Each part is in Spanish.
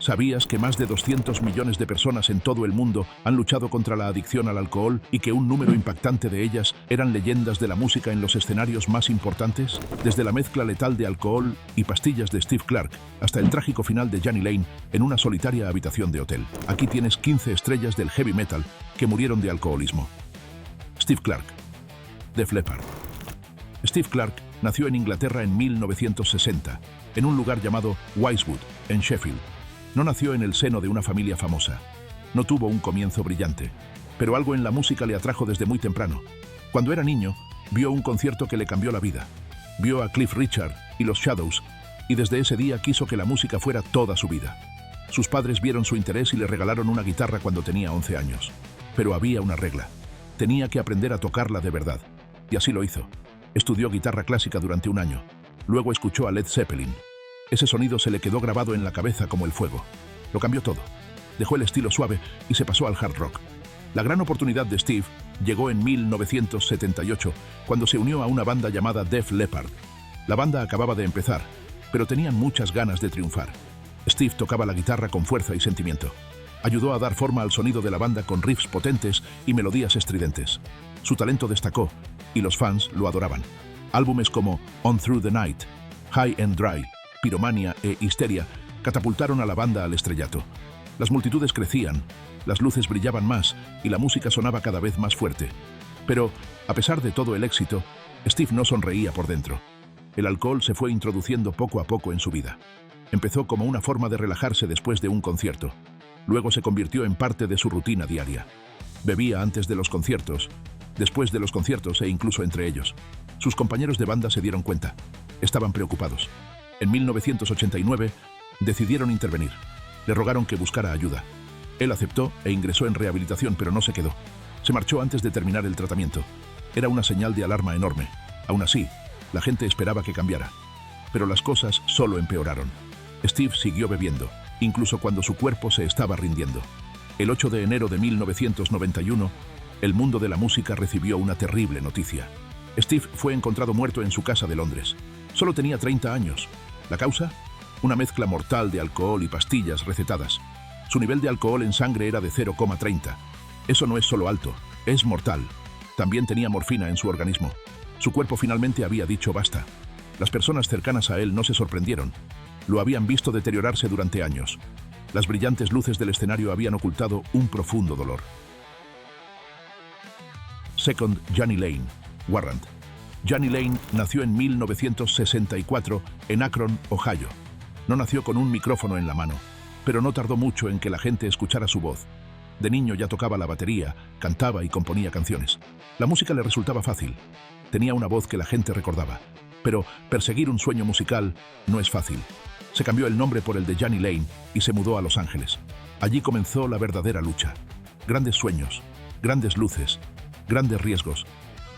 ¿Sabías que más de 200 millones de personas en todo el mundo han luchado contra la adicción al alcohol y que un número impactante de ellas eran leyendas de la música en los escenarios más importantes? Desde la mezcla letal de alcohol y pastillas de Steve Clark hasta el trágico final de Jani Lane en una solitaria habitación de hotel. Aquí tienes 15 estrellas del heavy metal que murieron de alcoholismo. Steve Clark. Def Leppard. Steve Clark nació en Inglaterra en 1960, en un lugar llamado Wisewood, en Sheffield. No nació en el seno de una familia famosa. No tuvo un comienzo brillante, pero algo en la música le atrajo desde muy temprano. Cuando era niño, vio un concierto que le cambió la vida. Vio a Cliff Richard y los Shadows, y desde ese día quiso que la música fuera toda su vida. Sus padres vieron su interés y le regalaron una guitarra cuando tenía 11 años. Pero había una regla. Tenía que aprender a tocarla de verdad. Y así lo hizo. Estudió guitarra clásica durante un año. Luego escuchó a Led Zeppelin. Ese sonido se le quedó grabado en la cabeza como el fuego. Lo cambió todo. Dejó el estilo suave y se pasó al hard rock. La gran oportunidad de Steve llegó en 1978, cuando se unió a una banda llamada Def Leppard. La banda acababa de empezar, pero tenían muchas ganas de triunfar. Steve tocaba la guitarra con fuerza y sentimiento. Ayudó a dar forma al sonido de la banda con riffs potentes y melodías estridentes. Su talento destacó y los fans lo adoraban. Álbumes como On Through the Night, High and Dry, Pyromania e Histeria catapultaron a la banda al estrellato. Las multitudes crecían, las luces brillaban más y la música sonaba cada vez más fuerte. Pero, a pesar de todo el éxito, Steve no sonreía por dentro. El alcohol se fue introduciendo poco a poco en su vida. Empezó como una forma de relajarse después de un concierto. Luego se convirtió en parte de su rutina diaria. Bebía antes de los conciertos, después de los conciertos e incluso entre ellos. Sus compañeros de banda se dieron cuenta. Estaban preocupados. En 1989, decidieron intervenir. Le rogaron que buscara ayuda. Él aceptó e ingresó en rehabilitación, pero no se quedó. Se marchó antes de terminar el tratamiento. Era una señal de alarma enorme. Aún así, la gente esperaba que cambiara. Pero las cosas solo empeoraron. Steve siguió bebiendo, incluso cuando su cuerpo se estaba rindiendo. El 8 de enero de 1991, el mundo de la música recibió una terrible noticia. Steve fue encontrado muerto en su casa de Londres. Solo tenía 30 años. ¿La causa? Una mezcla mortal de alcohol y pastillas recetadas. Su nivel de alcohol en sangre era de 0,30. Eso no es solo alto, es mortal. También tenía morfina en su organismo. Su cuerpo finalmente había dicho basta. Las personas cercanas a él no se sorprendieron. Lo habían visto deteriorarse durante años. Las brillantes luces del escenario habían ocultado un profundo dolor. Second, Jani Lane, Warrant. Jani Lane nació en 1964 en Akron, Ohio. No nació con un micrófono en la mano, pero no tardó mucho en que la gente escuchara su voz. De niño ya tocaba la batería, cantaba y componía canciones. La música le resultaba fácil. Tenía una voz que la gente recordaba. Pero perseguir un sueño musical no es fácil. Se cambió el nombre por el de Jani Lane y se mudó a Los Ángeles. Allí comenzó la verdadera lucha. Grandes sueños, grandes luces, grandes riesgos.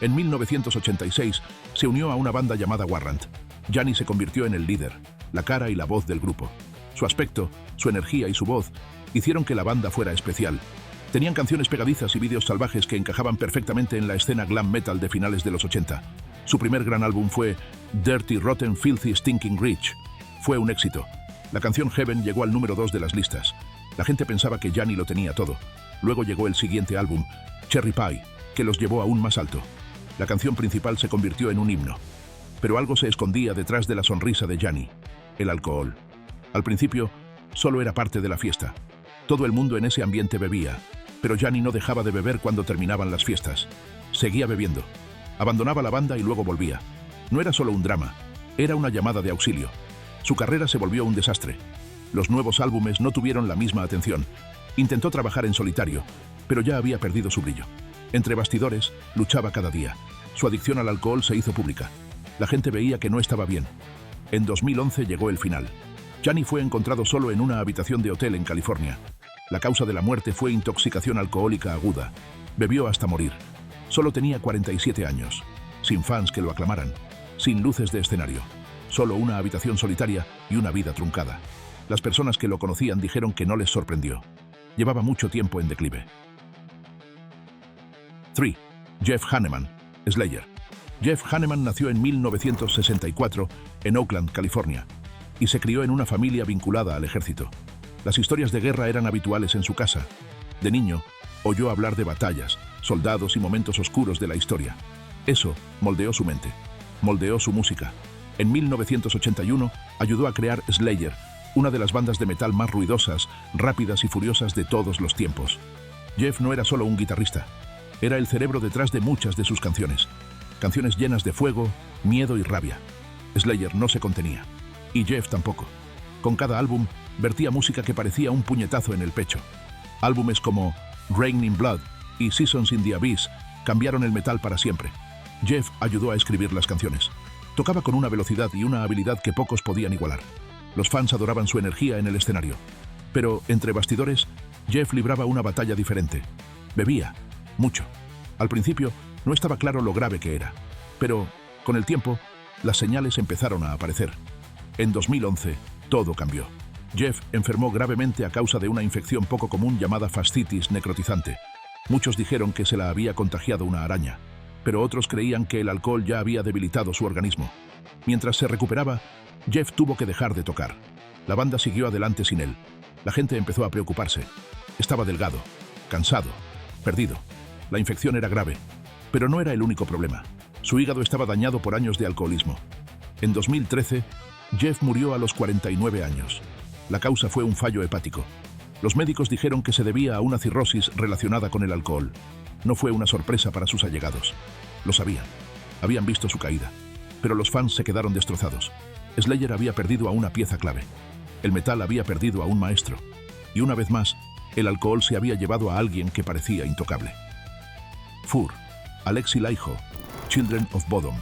En 1986 se unió a una banda llamada Warrant. Jani se convirtió en el líder, la cara y la voz del grupo. Su aspecto, su energía y su voz hicieron que la banda fuera especial. Tenían canciones pegadizas y vídeos salvajes que encajaban perfectamente en la escena glam metal de finales de los 80. Su primer gran álbum fue Dirty Rotten Filthy Stinking Rich. Fue un éxito. La canción Heaven llegó al número 2 de las listas. La gente pensaba que Jani lo tenía todo. Luego llegó el siguiente álbum, Cherry Pie, que los llevó aún más alto. La canción principal se convirtió en un himno. Pero algo se escondía detrás de la sonrisa de Jani: el alcohol. Al principio, solo era parte de la fiesta. Todo el mundo en ese ambiente bebía, pero Jani no dejaba de beber cuando terminaban las fiestas. Seguía bebiendo. Abandonaba la banda y luego volvía. No era solo un drama, era una llamada de auxilio. Su carrera se volvió un desastre. Los nuevos álbumes no tuvieron la misma atención. Intentó trabajar en solitario, pero ya había perdido su brillo. Entre bastidores, luchaba cada día. Su adicción al alcohol se hizo pública. La gente veía que no estaba bien. En 2011 llegó el final. Jani fue encontrado solo en una habitación de hotel en California. La causa de la muerte fue intoxicación alcohólica aguda. Bebió hasta morir. Solo tenía 47 años. Sin fans que lo aclamaran. Sin luces de escenario. Solo una habitación solitaria y una vida truncada. Las personas que lo conocían dijeron que no les sorprendió. Llevaba mucho tiempo en declive. 3. Jeff Hanneman, Slayer. Jeff Hanneman nació en 1964 en Oakland, California, y se crió en una familia vinculada al ejército. Las historias de guerra eran habituales en su casa. De niño, oyó hablar de batallas, soldados y momentos oscuros de la historia. Eso moldeó su mente, moldeó su música. En 1981 ayudó a crear Slayer, una de las bandas de metal más ruidosas, rápidas y furiosas de todos los tiempos. Jeff no era solo un guitarrista, era el cerebro detrás de muchas de sus canciones. Canciones llenas de fuego, miedo y rabia. Slayer no se contenía. Y Jeff tampoco. Con cada álbum, vertía música que parecía un puñetazo en el pecho. Álbumes como Rain in Blood y Seasons in the Abyss cambiaron el metal para siempre. Jeff ayudó a escribir las canciones. Tocaba con una velocidad y una habilidad que pocos podían igualar. Los fans adoraban su energía en el escenario. Pero, entre bastidores, Jeff libraba una batalla diferente. Bebía, mucho. Al principio, no estaba claro lo grave que era. Pero, con el tiempo, las señales empezaron a aparecer. En 2011, todo cambió. Jeff enfermó gravemente a causa de una infección poco común llamada fascitis necrotizante. Muchos dijeron que se la había contagiado una araña, pero otros creían que el alcohol ya había debilitado su organismo. Mientras se recuperaba, Jeff tuvo que dejar de tocar. La banda siguió adelante sin él. La gente empezó a preocuparse. Estaba delgado, cansado, perdido. La infección era grave, pero no era el único problema. Su hígado estaba dañado por años de alcoholismo. En 2013, Jeff murió a los 49 años. La causa fue un fallo hepático. Los médicos dijeron que se debía a una cirrosis relacionada con el alcohol. No fue una sorpresa para sus allegados. Lo sabían. Habían visto su caída. Pero los fans se quedaron destrozados. Slayer había perdido a una pieza clave. El metal había perdido a un maestro. Y una vez más, el alcohol se había llevado a alguien que parecía intocable. Fur, Aleksi Laiho, Children of Bodom.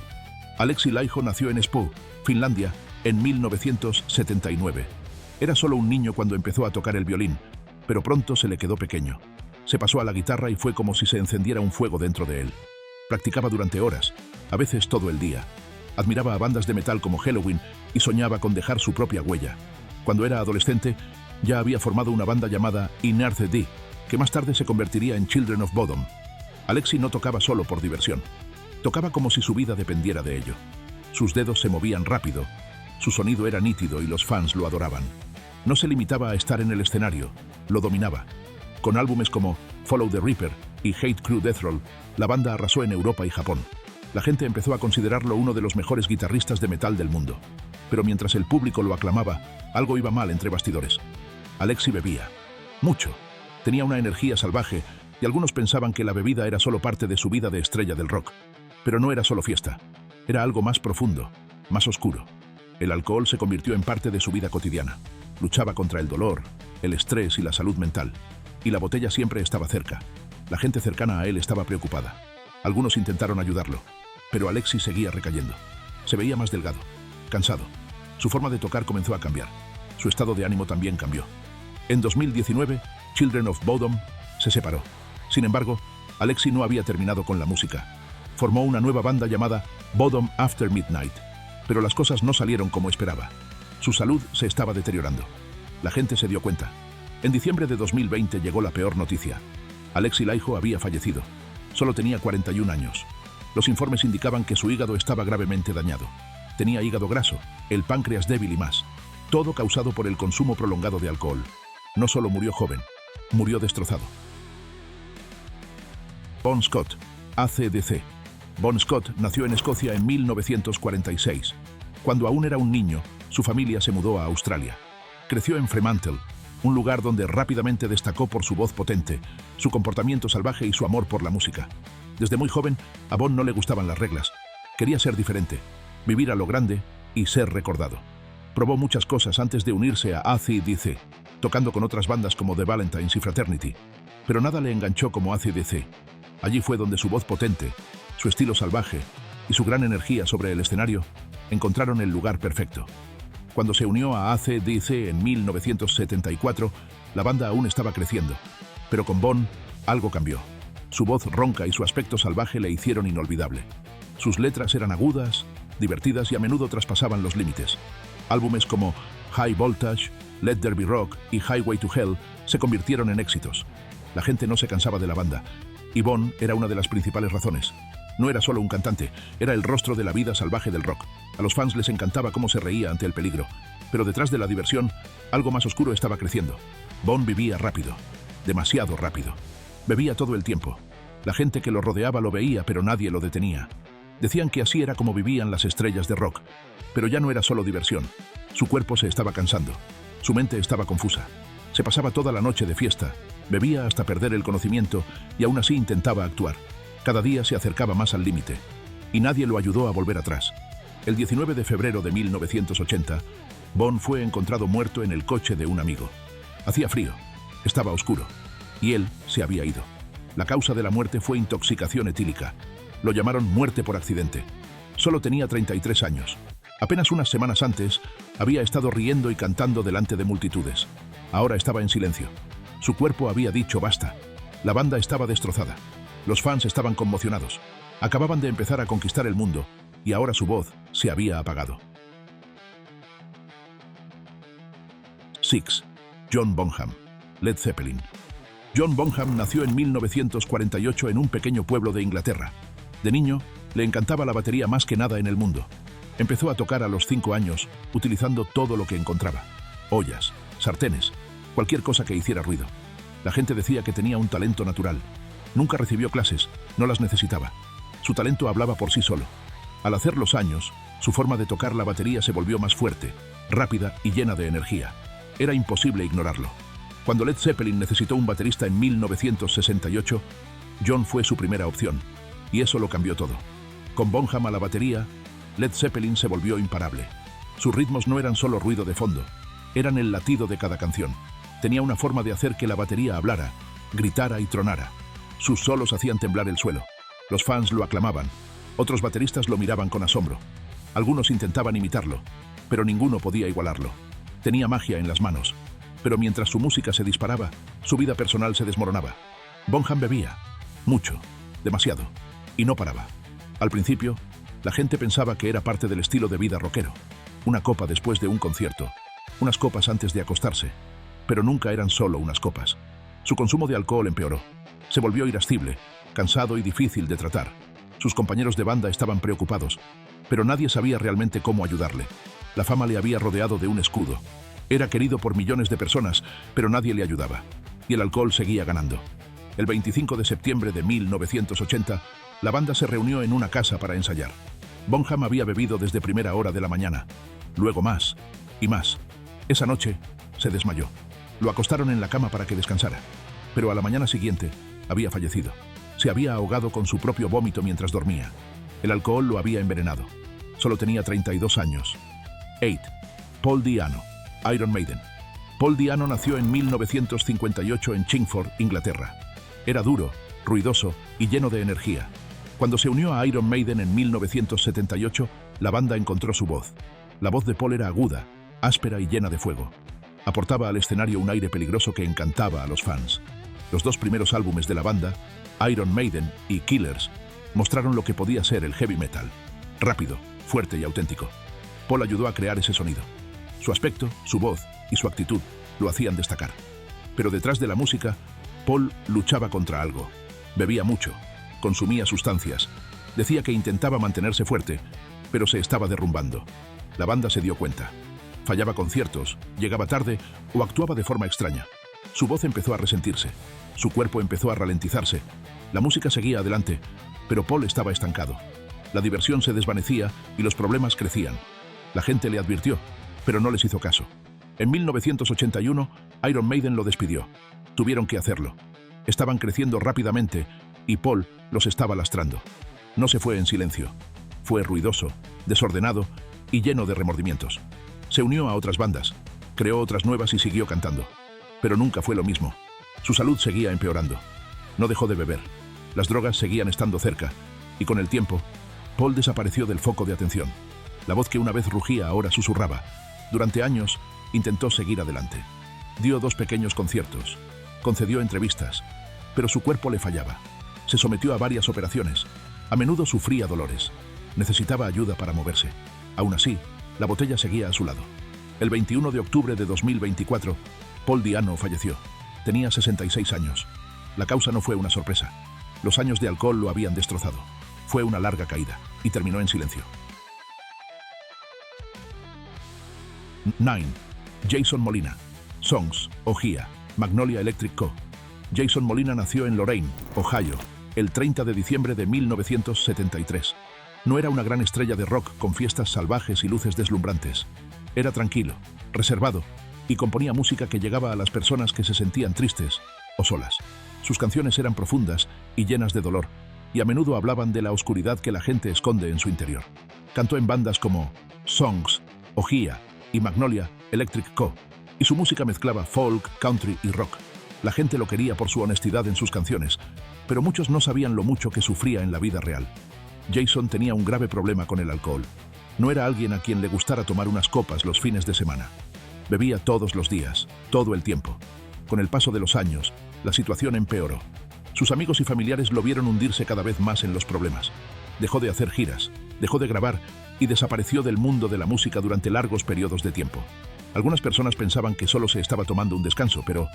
Aleksi Laiho nació en Espoo, Finlandia, en 1979. Era solo un niño cuando empezó a tocar el violín, pero pronto se le quedó pequeño. Se pasó a la guitarra y fue como si se encendiera un fuego dentro de él. Practicaba durante horas, a veces todo el día. Admiraba a bandas de metal como Helloween y soñaba con dejar su propia huella. Cuando era adolescente, ya había formado una banda llamada Inerce D, que más tarde se convertiría en Children of Bodom. Aleksi no tocaba solo por diversión. Tocaba como si su vida dependiera de ello. Sus dedos se movían rápido, su sonido era nítido y los fans lo adoraban. No se limitaba a estar en el escenario, lo dominaba. Con álbumes como Follow the Reaper y Hate Crew Death Roll, la banda arrasó en Europa y Japón. La gente empezó a considerarlo uno de los mejores guitarristas de metal del mundo. Pero mientras el público lo aclamaba, algo iba mal entre bastidores. Aleksi bebía. Mucho. Tenía una energía salvaje y algunos pensaban que la bebida era solo parte de su vida de estrella del rock. Pero no era solo fiesta. Era algo más profundo, más oscuro. El alcohol se convirtió en parte de su vida cotidiana. Luchaba contra el dolor, el estrés y la salud mental. Y la botella siempre estaba cerca. La gente cercana a él estaba preocupada. Algunos intentaron ayudarlo, pero Aleksi seguía recayendo. Se veía más delgado, cansado. Su forma de tocar comenzó a cambiar. Su estado de ánimo también cambió. En 2019, Children of Bodom se separó. Sin embargo, Aleksi no había terminado con la música. Formó una nueva banda llamada Bodom After Midnight, pero las cosas no salieron como esperaba. Su salud se estaba deteriorando. La gente se dio cuenta. En diciembre de 2020 llegó la peor noticia. Aleksi Laiho había fallecido. Solo tenía 41 años. Los informes indicaban que su hígado estaba gravemente dañado. Tenía hígado graso, el páncreas débil y más. Todo causado por el consumo prolongado de alcohol. No solo murió joven, murió destrozado. Bon Scott, AC/DC. Bon Scott nació en Escocia en 1946. Cuando aún era un niño, su familia se mudó a Australia. Creció en Fremantle, un lugar donde rápidamente destacó por su voz potente, su comportamiento salvaje y su amor por la música. Desde muy joven, a Bon no le gustaban las reglas. Quería ser diferente, vivir a lo grande y ser recordado. Probó muchas cosas antes de unirse a AC/DC, tocando con otras bandas como The Valentines y Fraternity, pero nada le enganchó como AC/DC. Allí fue donde su voz potente, su estilo salvaje y su gran energía sobre el escenario encontraron el lugar perfecto. Cuando se unió a AC/DC en 1974, la banda aún estaba creciendo, pero con Bon algo cambió. Su voz ronca y su aspecto salvaje le hicieron inolvidable. Sus letras eran agudas, divertidas y a menudo traspasaban los límites. Álbumes como High Voltage, Let There Be Rock y Highway to Hell se convirtieron en éxitos. La gente no se cansaba de la banda, y Bon era una de las principales razones. No era solo un cantante, era el rostro de la vida salvaje del rock. A los fans les encantaba cómo se reía ante el peligro. Pero detrás de la diversión, algo más oscuro estaba creciendo. Bon vivía rápido, demasiado rápido. Bebía todo el tiempo. La gente que lo rodeaba lo veía, pero nadie lo detenía. Decían que así era como vivían las estrellas de rock. Pero ya no era solo diversión. Su cuerpo se estaba cansando. Su mente estaba confusa. Se pasaba toda la noche de fiesta, bebía hasta perder el conocimiento y aún así intentaba actuar. Cada día se acercaba más al límite. Y nadie lo ayudó a volver atrás. El 19 de febrero de 1980, Bon fue encontrado muerto en el coche de un amigo. Hacía frío, estaba oscuro, y él se había ido. La causa de la muerte fue intoxicación etílica. Lo llamaron muerte por accidente. Solo tenía 33 años. Apenas unas semanas antes, había estado riendo y cantando delante de multitudes. Ahora estaba en silencio. Su cuerpo había dicho basta. La banda estaba destrozada. Los fans estaban conmocionados. Acababan de empezar a conquistar el mundo, y ahora su voz se había apagado. 6. John Bonham, Led Zeppelin. John Bonham nació en 1948 en un pequeño pueblo de Inglaterra. De niño, le encantaba la batería más que nada en el mundo. Empezó a tocar a los 5 años, utilizando todo lo que encontraba. Ollas, sartenes, cualquier cosa que hiciera ruido. La gente decía que tenía un talento natural. Nunca recibió clases, no las necesitaba. Su talento hablaba por sí solo. Al hacer los años, su forma de tocar la batería se volvió más fuerte, rápida y llena de energía. Era imposible ignorarlo. Cuando Led Zeppelin necesitó un baterista en 1968, John fue su primera opción, y eso lo cambió todo. Con Bonham a la batería, Led Zeppelin se volvió imparable. Sus ritmos no eran solo ruido de fondo, eran el latido de cada canción. Tenía una forma de hacer que la batería hablara, gritara y tronara. Sus solos hacían temblar el suelo. Los fans lo aclamaban. Otros bateristas lo miraban con asombro. Algunos intentaban imitarlo, pero ninguno podía igualarlo. Tenía magia en las manos, pero mientras su música se disparaba, su vida personal se desmoronaba. Bonham bebía, mucho, demasiado, y no paraba. Al principio, la gente pensaba que era parte del estilo de vida rockero. Una copa después de un concierto, unas copas antes de acostarse, pero nunca eran solo unas copas. Su consumo de alcohol empeoró. Se volvió irascible, cansado y difícil de tratar. Sus compañeros de banda estaban preocupados, pero nadie sabía realmente cómo ayudarle. La fama le había rodeado de un escudo. Era querido por millones de personas, pero nadie le ayudaba. Y el alcohol seguía ganando. El 25 de septiembre de 1980, la banda se reunió en una casa para ensayar. Bonham había bebido desde primera hora de la mañana. Luego más y más. Esa noche, se desmayó. Lo acostaron en la cama para que descansara. Pero a la mañana siguiente, había fallecido. Se había ahogado con su propio vómito mientras dormía. El alcohol lo había envenenado. Solo tenía 32 años. 8. Paul Di'Anno, Iron Maiden. Paul Di'Anno nació en 1958 en Chingford, Inglaterra. Era duro, ruidoso y lleno de energía. Cuando se unió a Iron Maiden en 1978, la banda encontró su voz. La voz de Paul era aguda, áspera y llena de fuego. Aportaba al escenario un aire peligroso que encantaba a los fans. Los dos primeros álbumes de la banda, Iron Maiden y Killers, mostraron lo que podía ser el heavy metal. Rápido, fuerte y auténtico. Paul ayudó a crear ese sonido. Su aspecto, su voz y su actitud lo hacían destacar. Pero detrás de la música, Paul luchaba contra algo. Bebía mucho, consumía sustancias, decía que intentaba mantenerse fuerte, pero se estaba derrumbando. La banda se dio cuenta. Fallaba conciertos, llegaba tarde o actuaba de forma extraña. Su voz empezó a resentirse, su cuerpo empezó a ralentizarse. La música seguía adelante, pero Paul estaba estancado. La diversión se desvanecía y los problemas crecían. La gente le advirtió, pero no les hizo caso. En 1981, Iron Maiden lo despidió. Tuvieron que hacerlo. Estaban creciendo rápidamente y Paul los estaba lastrando. No se fue en silencio. Fue ruidoso, desordenado y lleno de remordimientos. Se unió a otras bandas, creó otras nuevas y siguió cantando. Pero nunca fue lo mismo. Su salud seguía empeorando. No dejó de beber. Las drogas seguían estando cerca y con el tiempo, Paul desapareció del foco de atención. La voz que una vez rugía ahora susurraba. Durante años, intentó seguir adelante. Dio 2 pequeños conciertos. Concedió entrevistas. Pero su cuerpo le fallaba. Se sometió a varias operaciones. A menudo sufría dolores. Necesitaba ayuda para moverse. Aún así, la botella seguía a su lado. El 21 de octubre de 2024, Paul Di'Anno falleció. Tenía 66 años. La causa no fue una sorpresa. Los años de alcohol lo habían destrozado. Fue una larga caída y terminó en silencio. 9. Jason Molina. Songs, Ohia, Magnolia Electric Co. Jason Molina nació en Lorain, Ohio, el 30 de diciembre de 1973. No era una gran estrella de rock con fiestas salvajes y luces deslumbrantes. Era tranquilo, reservado y componía música que llegaba a las personas que se sentían tristes o solas. Sus canciones eran profundas y llenas de dolor, y a menudo hablaban de la oscuridad que la gente esconde en su interior. Cantó en bandas como Songs, Ohia y Magnolia Electric Co., y su música mezclaba folk, country y rock. La gente lo quería por su honestidad en sus canciones, pero muchos no sabían lo mucho que sufría en la vida real. Jason tenía un grave problema con el alcohol. No era alguien a quien le gustara tomar unas copas los fines de semana. Bebía todos los días, todo el tiempo. Con el paso de los años, la situación empeoró. Sus amigos y familiares lo vieron hundirse cada vez más en los problemas. Dejó de hacer giras, dejó de grabar y desapareció del mundo de la música durante largos periodos de tiempo. Algunas personas pensaban que solo se estaba tomando un descanso, pero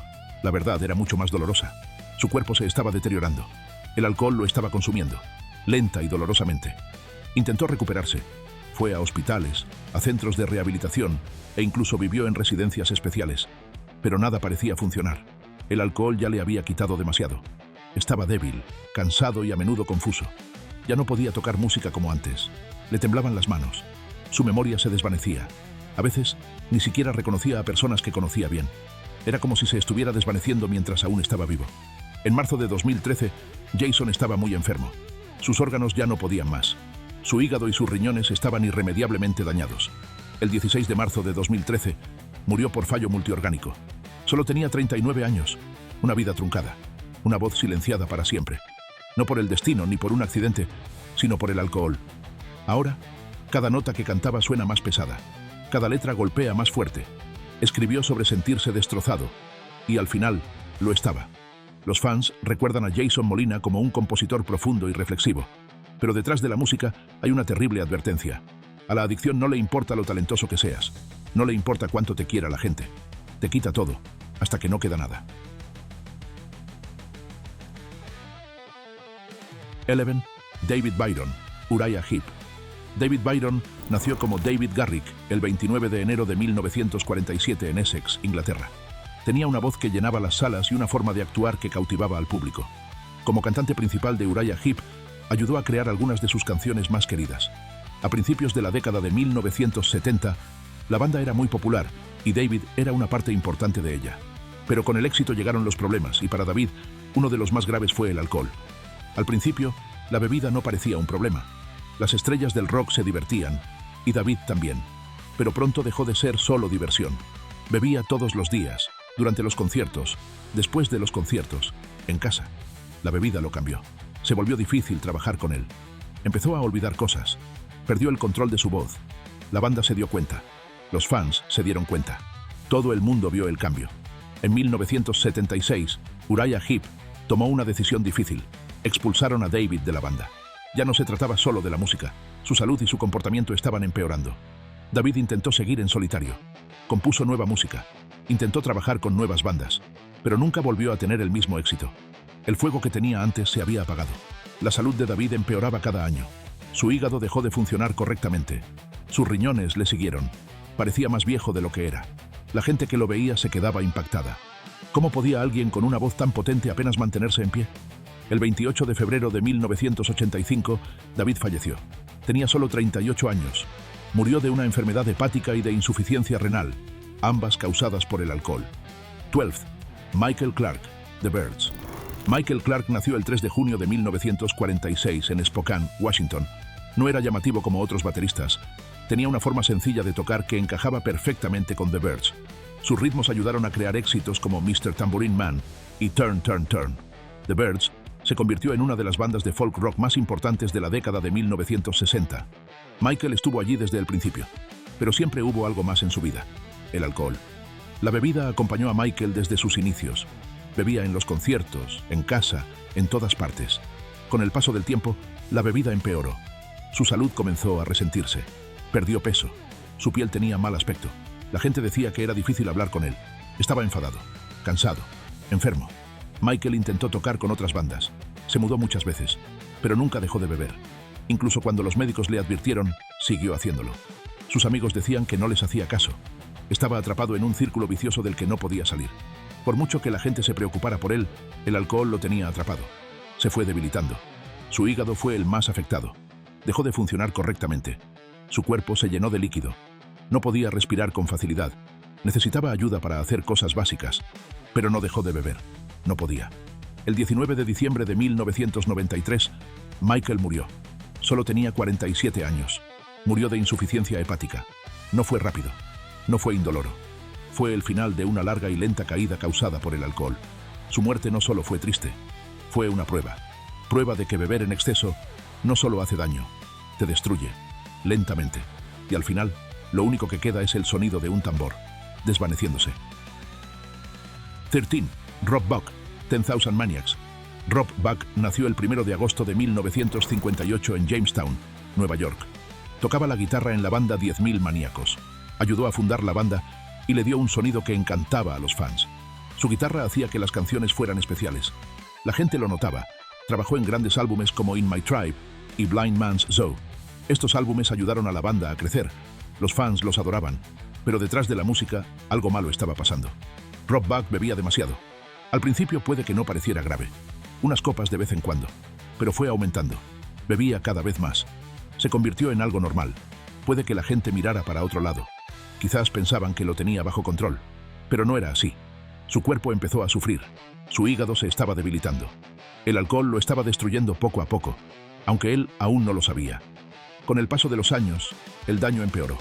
la verdad era mucho más dolorosa. Su cuerpo se estaba deteriorando. El alcohol lo estaba consumiendo, lenta y dolorosamente. Intentó recuperarse. Fue a hospitales, a centros de rehabilitación e incluso vivió en residencias especiales. Pero nada parecía funcionar. El alcohol ya le había quitado demasiado. Estaba débil, cansado y a menudo confuso. Ya no podía tocar música como antes. Le temblaban las manos. Su memoria se desvanecía. A veces, ni siquiera reconocía a personas que conocía bien. Era como si se estuviera desvaneciendo mientras aún estaba vivo. En marzo de 2013, Jason estaba muy enfermo. Sus órganos ya no podían más. Su hígado y sus riñones estaban irremediablemente dañados. El 16 de marzo de 2013, murió por fallo multiorgánico. Solo tenía 39 años, una vida truncada, una voz silenciada para siempre. No por el destino ni por un accidente, sino por el alcohol. Ahora, cada nota que cantaba suena más pesada. Cada letra golpea más fuerte. Escribió sobre sentirse destrozado, y al final, lo estaba. Los fans recuerdan a Jason Molina como un compositor profundo y reflexivo. Pero detrás de la música hay una terrible advertencia. A la adicción no le importa lo talentoso que seas. No le importa cuánto te quiera la gente. Te quita todo, hasta que no queda nada. 11. David Byron, Uriah Heep. David Byron nació como David Garrick el 29 de enero de 1947 en Essex, Inglaterra. Tenía una voz que llenaba las salas y una forma de actuar que cautivaba al público. Como cantante principal de Uriah Heep, ayudó a crear algunas de sus canciones más queridas. A principios de la década de 1970, la banda era muy popular y David era una parte importante de ella. Pero con el éxito llegaron los problemas y para David, uno de los más graves fue el alcohol. Al principio, la bebida no parecía un problema. Las estrellas del rock se divertían, y David también. Pero pronto dejó de ser solo diversión. Bebía todos los días, durante los conciertos, después de los conciertos, en casa. La bebida lo cambió. Se volvió difícil trabajar con él. Empezó a olvidar cosas. Perdió el control de su voz. La banda se dio cuenta. Los fans se dieron cuenta. Todo el mundo vio el cambio. En 1976, Uriah Heep tomó una decisión difícil. Expulsaron a David de la banda. Ya no se trataba solo de la música. Su salud y su comportamiento estaban empeorando. David intentó seguir en solitario. Compuso nueva música. Intentó trabajar con nuevas bandas. Pero nunca volvió a tener el mismo éxito. El fuego que tenía antes se había apagado. La salud de David empeoraba cada año. Su hígado dejó de funcionar correctamente. Sus riñones le siguieron. Parecía más viejo de lo que era. La gente que lo veía se quedaba impactada. ¿Cómo podía alguien con una voz tan potente apenas mantenerse en pie? El 28 de febrero de 1985, David falleció. Tenía solo 38 años. Murió de una enfermedad hepática y de insuficiencia renal, ambas causadas por el alcohol. 12. Michael Clarke, The Byrds. Michael Clarke nació el 3 de junio de 1946 en Spokane, Washington. No era llamativo como otros bateristas. Tenía una forma sencilla de tocar que encajaba perfectamente con The Byrds. Sus ritmos ayudaron a crear éxitos como Mr. Tambourine Man y Turn, Turn, Turn. The Byrds se convirtió en una de las bandas de folk rock más importantes de la década de 1960. Michael estuvo allí desde el principio, pero siempre hubo algo más en su vida: el alcohol. La bebida acompañó a Michael desde sus inicios. Bebía en los conciertos, en casa, en todas partes. Con el paso del tiempo, la bebida empeoró. Su salud comenzó a resentirse. Perdió peso. Su piel tenía mal aspecto. La gente decía que era difícil hablar con él. Estaba enfadado, cansado, enfermo. Michael intentó tocar con otras bandas. Se mudó muchas veces, pero nunca dejó de beber. Incluso cuando los médicos le advirtieron, siguió haciéndolo. Sus amigos decían que no les hacía caso. Estaba atrapado en un círculo vicioso del que no podía salir. Por mucho que la gente se preocupara por él, el alcohol lo tenía atrapado. Se fue debilitando. Su hígado fue el más afectado. Dejó de funcionar correctamente. Su cuerpo se llenó de líquido. No podía respirar con facilidad. Necesitaba ayuda para hacer cosas básicas. Pero no dejó de beber. No podía. El 19 de diciembre de 1993, Michael murió. Solo tenía 47 años. Murió de insuficiencia hepática. No fue rápido. No fue indoloro. Fue el final de una larga y lenta caída causada por el alcohol. Su muerte no solo fue triste, fue una prueba. Prueba de que beber en exceso no solo hace daño, te destruye, lentamente. Y al final, lo único que queda es el sonido de un tambor, desvaneciéndose. 13. Rob Buck, 10,000 Maniacs. Rob Buck nació el 1 de agosto de 1958 en Jamestown, Nueva York. Tocaba la guitarra en la banda 10,000 Maníacos. Ayudó a fundar la banda y le dio un sonido que encantaba a los fans. Su guitarra hacía que las canciones fueran especiales. La gente lo notaba. Trabajó en grandes álbumes como In My Tribe y Blind Man's Zoo. Estos álbumes ayudaron a la banda a crecer. Los fans los adoraban, pero detrás de la música algo malo estaba pasando. Rob Buck bebía demasiado. Al principio puede que no pareciera grave. Unas copas de vez en cuando, pero fue aumentando. Bebía cada vez más. Se convirtió en algo normal. Puede que la gente mirara para otro lado. Quizás pensaban que lo tenía bajo control, pero no era así. Su cuerpo empezó a sufrir. Su hígado se estaba debilitando. El alcohol lo estaba destruyendo poco a poco, aunque él aún no lo sabía. Con el paso de los años, el daño empeoró.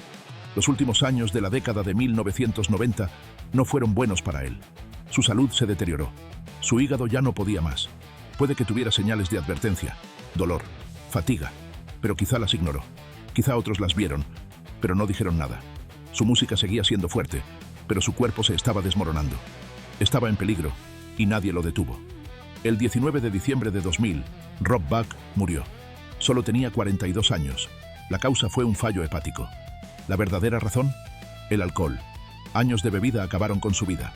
Los últimos años de la década de 1990 no fueron buenos para él. Su salud se deterioró. Su hígado ya no podía más. Puede que tuviera señales de advertencia, dolor, fatiga, pero quizá las ignoró. Quizá otros las vieron, pero no dijeron nada. Su música seguía siendo fuerte, pero su cuerpo se estaba desmoronando. Estaba en peligro, y nadie lo detuvo. El 19 de diciembre de 2000, Rob Buck murió. Solo tenía 42 años. La causa fue un fallo hepático. ¿La verdadera razón? El alcohol. Años de bebida acabaron con su vida.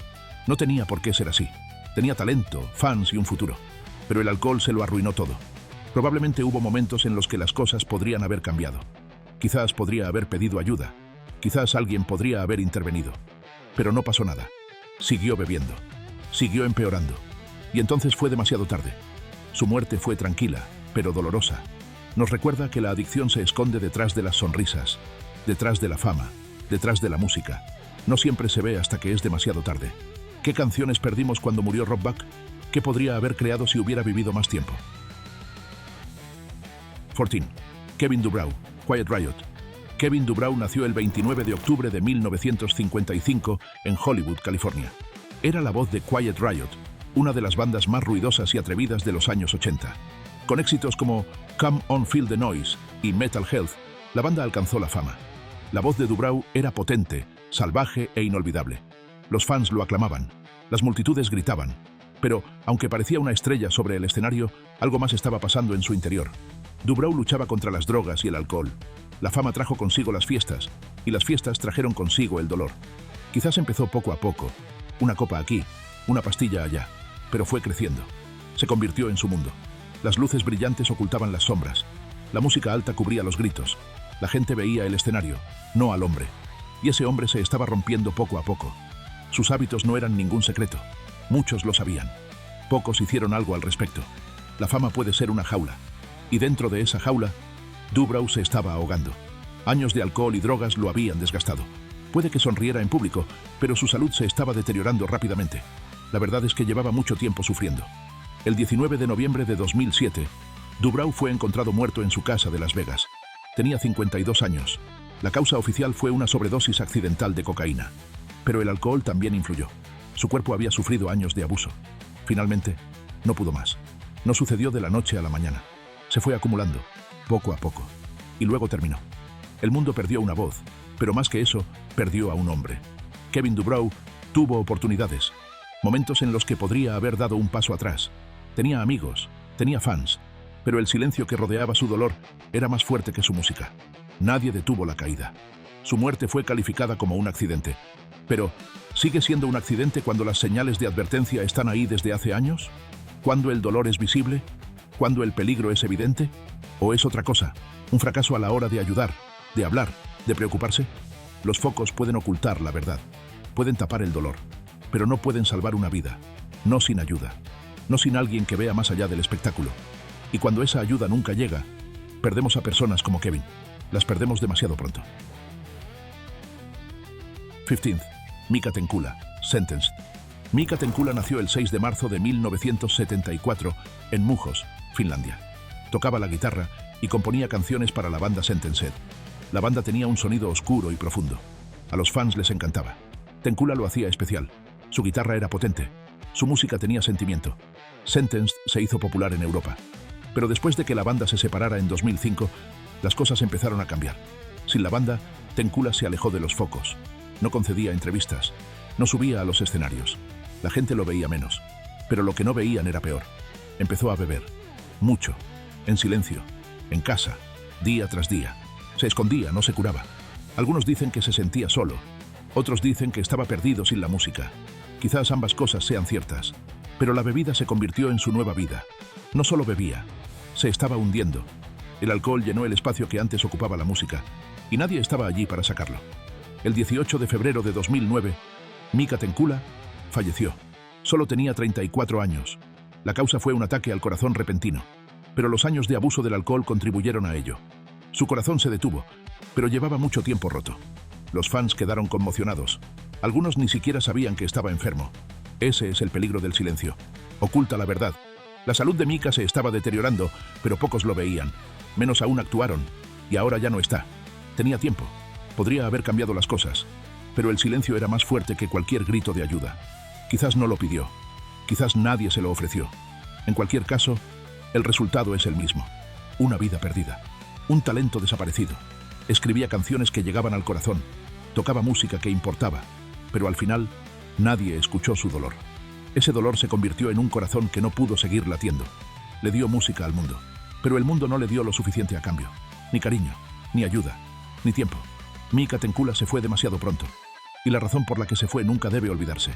No tenía por qué ser así. Tenía talento, fans y un futuro. Pero el alcohol se lo arruinó todo. Probablemente hubo momentos en los que las cosas podrían haber cambiado. Quizás podría haber pedido ayuda. Quizás alguien podría haber intervenido. Pero no pasó nada. Siguió bebiendo. Siguió empeorando. Y entonces fue demasiado tarde. Su muerte fue tranquila, pero dolorosa. Nos recuerda que la adicción se esconde detrás de las sonrisas, detrás de la fama, detrás de la música. No siempre se ve hasta que es demasiado tarde. ¿Qué canciones perdimos cuando murió Rob Buck? ¿Qué podría haber creado si hubiera vivido más tiempo? 14. Kevin DuBrow, Quiet Riot. Kevin DuBrow nació el 29 de octubre de 1955 en Hollywood, California. Era la voz de Quiet Riot, una de las bandas más ruidosas y atrevidas de los años 80. Con éxitos como Come On Feel the Noise y Metal Health, la banda alcanzó la fama. La voz de DuBrow era potente, salvaje e inolvidable. Los fans lo aclamaban, las multitudes gritaban. Pero, aunque parecía una estrella sobre el escenario, algo más estaba pasando en su interior. DuBrow luchaba contra las drogas y el alcohol. La fama trajo consigo las fiestas, y las fiestas trajeron consigo el dolor. Quizás empezó poco a poco, una copa aquí, una pastilla allá, pero fue creciendo. Se convirtió en su mundo. Las luces brillantes ocultaban las sombras. La música alta cubría los gritos. La gente veía el escenario, no al hombre. Y ese hombre se estaba rompiendo poco a poco. Sus hábitos no eran ningún secreto. Muchos lo sabían. Pocos hicieron algo al respecto. La fama puede ser una jaula. Y dentro de esa jaula, DuBrow se estaba ahogando. Años de alcohol y drogas lo habían desgastado. Puede que sonriera en público, pero su salud se estaba deteriorando rápidamente. La verdad es que llevaba mucho tiempo sufriendo. El 19 de noviembre de 2007, DuBrow fue encontrado muerto en su casa de Las Vegas. Tenía 52 años. La causa oficial fue una sobredosis accidental de cocaína. Pero el alcohol también influyó. Su cuerpo había sufrido años de abuso. Finalmente, no pudo más. No sucedió de la noche a la mañana. Se fue acumulando, poco a poco. Y luego terminó. El mundo perdió una voz, pero más que eso, perdió a un hombre. Kevin DuBrow tuvo oportunidades, momentos en los que podría haber dado un paso atrás. Tenía amigos, tenía fans, pero el silencio que rodeaba su dolor era más fuerte que su música. Nadie detuvo la caída. Su muerte fue calificada como un accidente. Pero, ¿sigue siendo un accidente cuando las señales de advertencia están ahí desde hace años? ¿Cuando el dolor es visible? ¿Cuándo el peligro es evidente? ¿O es otra cosa? ¿Un fracaso a la hora de ayudar, de hablar, de preocuparse? Los focos pueden ocultar la verdad, pueden tapar el dolor, pero no pueden salvar una vida, no sin ayuda, no sin alguien que vea más allá del espectáculo. Y cuando esa ayuda nunca llega, perdemos a personas como Kevin. Las perdemos demasiado pronto. 15. Mika Tenkula, Sentenced. Mika Tenkula nació el 6 de marzo de 1974 en Muhos, Finlandia. Tocaba la guitarra y componía canciones para la banda Sentenced. La banda tenía un sonido oscuro y profundo. A los fans les encantaba. Tenkula lo hacía especial. Su guitarra era potente. Su música tenía sentimiento. Sentenced se hizo popular en Europa. Pero después de que la banda se separara en 2005, las cosas empezaron a cambiar. Sin la banda, Tenkula se alejó de los focos. No concedía entrevistas. No subía a los escenarios. La gente lo veía menos. Pero lo que no veían era peor. Empezó a beber. Mucho. En silencio. En casa. Día tras día. Se escondía, no se curaba. Algunos dicen que se sentía solo. Otros dicen que estaba perdido sin la música. Quizás ambas cosas sean ciertas. Pero la bebida se convirtió en su nueva vida. No solo bebía. Se estaba hundiendo. El alcohol llenó el espacio que antes ocupaba la música. Y nadie estaba allí para sacarlo. El 18 de febrero de 2009, Mika Tenkula falleció. Solo tenía 34 años. La causa fue un ataque al corazón repentino. Pero los años de abuso del alcohol contribuyeron a ello. Su corazón se detuvo, pero llevaba mucho tiempo roto. Los fans quedaron conmocionados. Algunos ni siquiera sabían que estaba enfermo. Ese es el peligro del silencio. Oculta la verdad. La salud de Mika se estaba deteriorando, pero pocos lo veían. Menos aún actuaron. Y ahora ya no está. Tenía tiempo. Podría haber cambiado las cosas. Pero el silencio era más fuerte que cualquier grito de ayuda. Quizás no lo pidió. Quizás nadie se lo ofreció. En cualquier caso, el resultado es el mismo. Una vida perdida. Un talento desaparecido. Escribía canciones que llegaban al corazón. Tocaba música que importaba. Pero al final, nadie escuchó su dolor. Ese dolor se convirtió en un corazón que no pudo seguir latiendo. Le dio música al mundo. Pero el mundo no le dio lo suficiente a cambio. Ni cariño, ni ayuda, ni tiempo. Mika Tenkula se fue demasiado pronto. Y la razón por la que se fue nunca debe olvidarse.